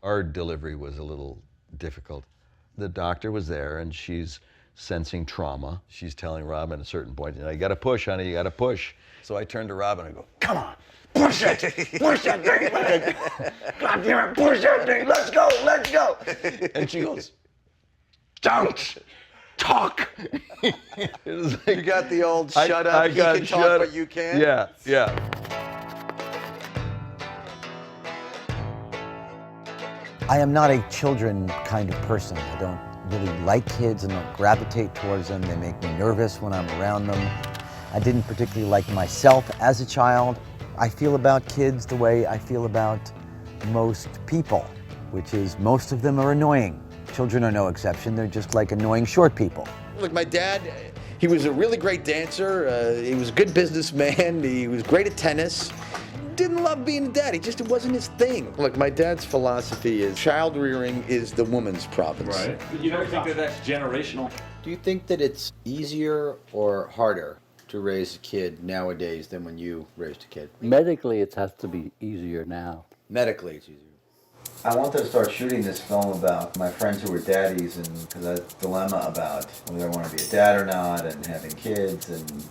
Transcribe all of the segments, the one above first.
Our delivery was a little difficult. The doctor was there, and she's sensing trauma. She's telling Robin at a certain point, you gotta push, honey, you gotta push. So I turned to Robin and I go, come on, push it! Push that thing! God damn it, push that thing! Let's go, let's go! And she goes, don't talk! It was like, you got the old shut up, he can talk, but you can't? Yeah, yeah. I am not a children kind of person. I don't really like kids and don't gravitate towards them. They make me nervous when I'm around them. I didn't particularly like myself as a child. I feel about kids the way I feel about most people, which is most of them are annoying. Children are no exception. They're just like annoying short people. Look, my dad, he was a really great dancer. He was a good businessman. He was great at tennis. Didn't love being a dad. It wasn't his thing. Look, my dad's philosophy is child rearing is the woman's province. Right. But you don't think that that's generational? Do you think that it's easier or harder to raise a kid nowadays than when you raised a kid? Medically, it has to be easier now. Medically, it's easier. I wanted to start shooting this film about my friends who were daddies, and because I had a dilemma about whether I want to be a dad or not, and having kids, and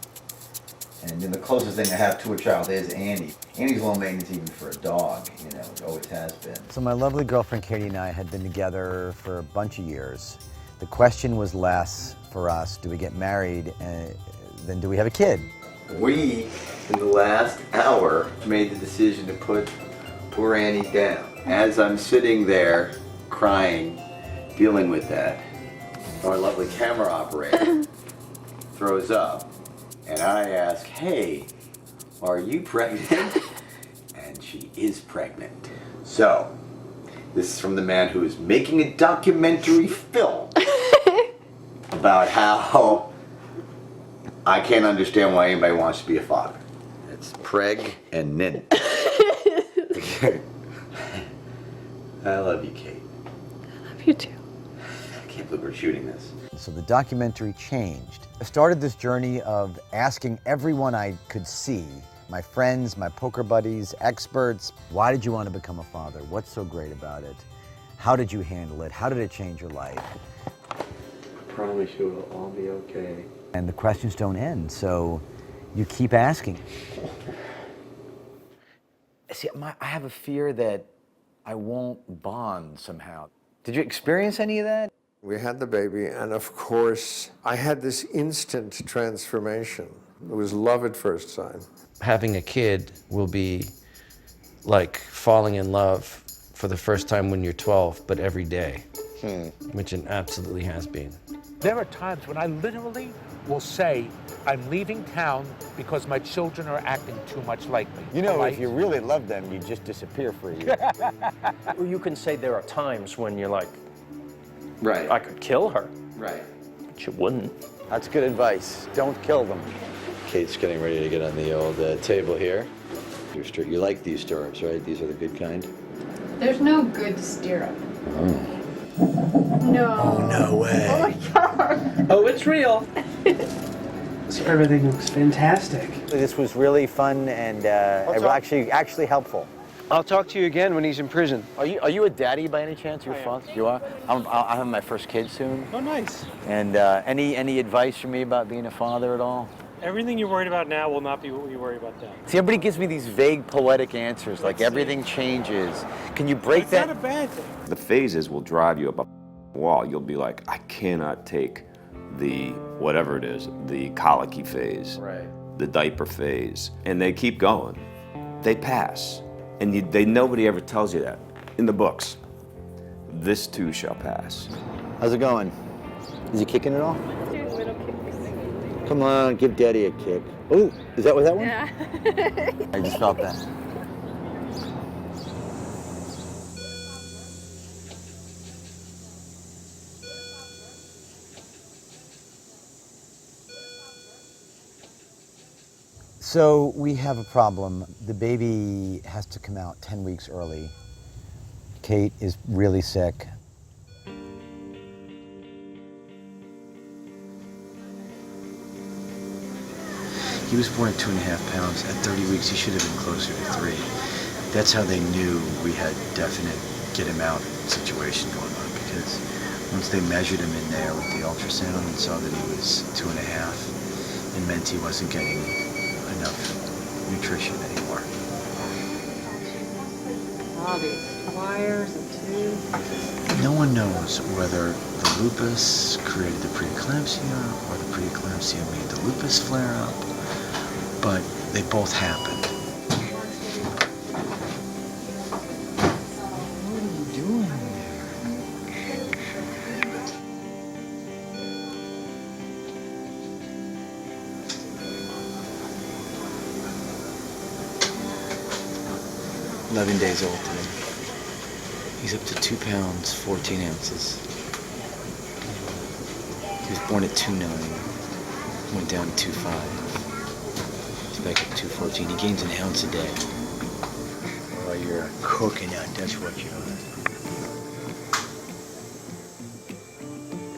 the closest thing I have to a child is Annie. Annie's low maintenance even for a dog, it always has been. So my lovely girlfriend Katie and I had been together for a bunch of years. The question was less for us, do we get married, than do we have a kid? We, in the last hour, made the decision to put poor Annie down. As I'm sitting there, crying, dealing with that, our lovely camera operator throws up, and I ask, hey, are you pregnant? And she is pregnant. So, this is from the man who is making a documentary film about how I can't understand why anybody wants to be a father. It's Preg and Nant. I love you, Kate. I love you too. I can't believe we're shooting this. So the documentary changed. I started this journey of asking everyone I could see, my friends, my poker buddies, experts, why did you want to become a father? What's so great about it? How did you handle it? How did it change your life? I promise you it'll all be okay. And the questions don't end, so you keep asking. See, I have a fear that I won't bond somehow. Did you experience any of that? We had the baby, and of course, I had this instant transformation. It was love at first sight. Having a kid will be like falling in love for the first time when you're 12, but every day, which it absolutely has been. There are times when I literally will say, I'm leaving town because my children are acting too much like me. You know, if you really love them, you just disappear for a year. Or you can say there are times when you're like, right, I could kill her. Right. But you wouldn't. That's good advice. Don't kill them. Kate's getting ready to get on the old table here. You like these stirrups, right? These are the good kind? There's no good stirrup. No. Oh, no way. Oh my God. Oh, it's real. So everything looks fantastic. This was really fun and actually helpful. I'll talk to you again when he's in prison. Are you a daddy by any chance? Your father? You are? I'll have my first kid soon. Oh, nice. And any advice for me about being a father at all? Everything you're worried about now will not be what you worry about then. See, everybody gives me these vague, poetic answers, like everything changes. Can you break that? It's not a bad thing. The phases will drive you up a wall. You'll be like, I cannot take the, whatever it is, the colicky phase, right, the diaper phase, and they keep going. They pass, and nobody ever tells you that in the books. This too shall pass. How's it going? Is he kicking it off? Come on, give Daddy a kick. Oh, is that what that one? Yeah. I just felt that. So we have a problem. The baby has to come out 10 weeks early. Kate is really sick. He was born at 2.5 pounds. At 30 weeks, he should have been closer to 3. That's how they knew we had definite get him out situation going on, because once they measured him in there with the ultrasound and saw that he was 2.5, it meant he wasn't getting enough nutrition anymore. All these wires and tubes. No one knows whether the lupus created the preeclampsia or the preeclampsia made the lupus flare up, but they both happened. 11 days old today. He's up to 2 pounds, 14 ounces. He was born at 2'9", went down to 2'5". He's back at 2'14". He gains an ounce a day. While you're a coconut, that's what you are.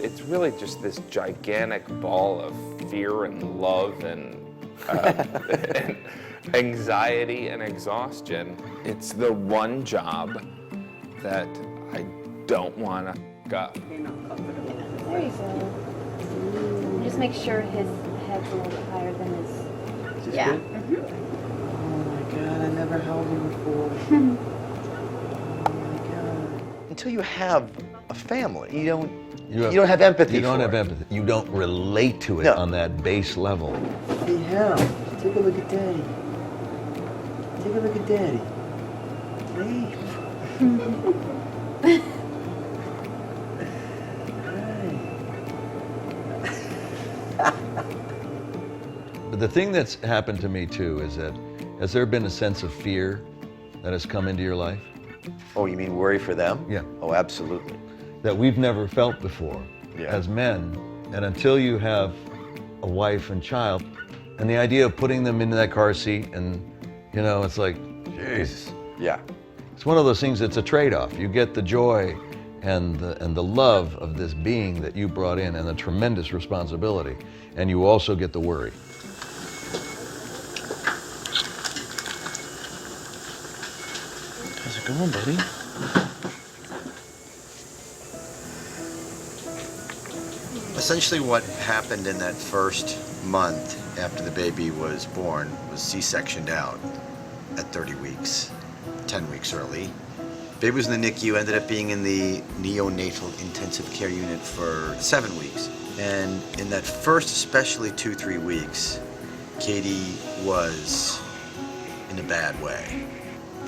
It's really just this gigantic ball of fear and love and anxiety and exhaustion. It's the one job that I don't want to f*** up. There you go. Just make sure his head's a little bit higher than his... Is this yeah. good? Oh my God, I never held him before. Oh my God. Until you have a family, you don't have empathy. You don't for have it. empathy. You don't relate to it No. on that base level. Hey, Hal, take a look at Daddy. Take a look at Daddy. Hey. But the thing that's happened to me too is that, has there been a sense of fear that has come into your life? Oh, you mean worry for them? Yeah. Oh, absolutely. That we've never felt before as men. And until you have a wife and child, and the idea of putting them into that car seat and, you know, it's like, jeez. Yeah. It's one of those things that's a trade-off. You get the joy and the love of this being that you brought in and the tremendous responsibility, and you also get the worry. How's it going, buddy? Essentially what happened in that first month after the baby was born was C-sectioned out at 30 weeks, 10 weeks early. Baby was in the NICU, ended up being in the neonatal intensive care unit for 7 weeks. And in that first, especially 2-3 weeks, Katie was in a bad way.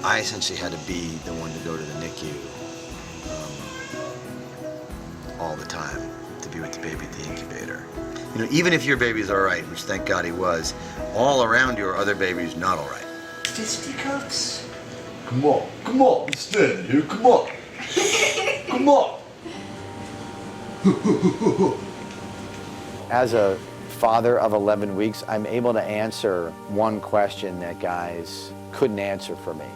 I essentially had to be the one to go to the NICU all the time to be with the baby at the incubator. You know, even if your baby's all right, which thank God he was, all around you are other babies not all right. Fisticuffs? Come on, stand here, come on. Come on. As a father of 11 weeks, I'm able to answer one question that guys couldn't answer for me.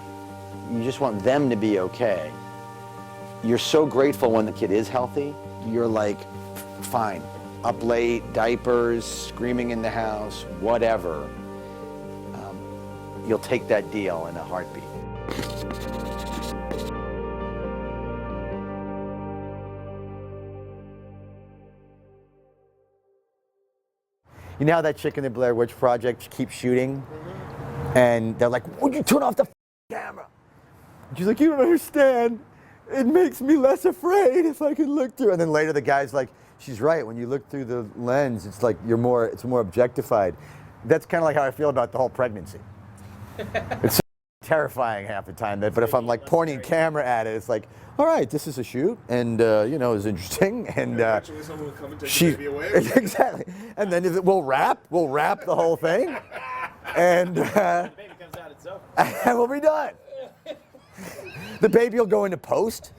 You just want them to be okay. You're so grateful when the kid is healthy. You're like, fine, up late, diapers, screaming in the house, whatever. You'll take that deal in a heartbeat. You know how that chick in the Blair Witch Project keeps shooting? And they're like, would you turn off the camera? And she's like, you don't understand. It makes me less afraid if I can look through. And then later the guy's like, she's right. When you look through the lens, it's like it's more objectified. That's kind of like how I feel about the whole pregnancy. It's terrifying half the time. But if I'm like pointing a camera at it, it's like, all right, this is a shoot, and you know, it's interesting. And eventually someone will come and take the baby away. Exactly. And then we'll wrap the whole thing, and The baby comes out itself. and we'll be done. The baby will go into post.